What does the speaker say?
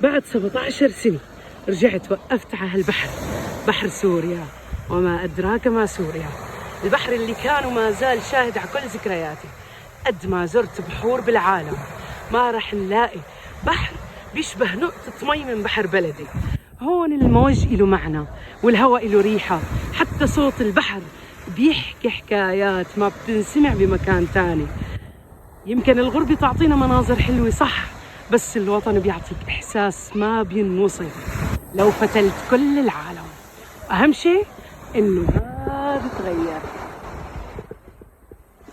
بعد 17 سنة رجعت وقفت على هالبحر، بحر سوريا. وما أدراك ما سوريا، البحر اللي كان وما زال شاهد على كل ذكرياتي. قد ما زرت بحور بالعالم ما رح نلاقي بحر بيشبه نقطة مي من بحر بلدي. هون الموج إله معنى والهواء إله ريحة، حتى صوت البحر بيحكي حكايات ما بتنسمع بمكان تاني. يمكن الغربة تعطينا مناظر حلوة صح، بس الوطن بيعطيك إحساس ما بينوصف لو فتلت كل العالم. أهم شيء إنه ما بتغير.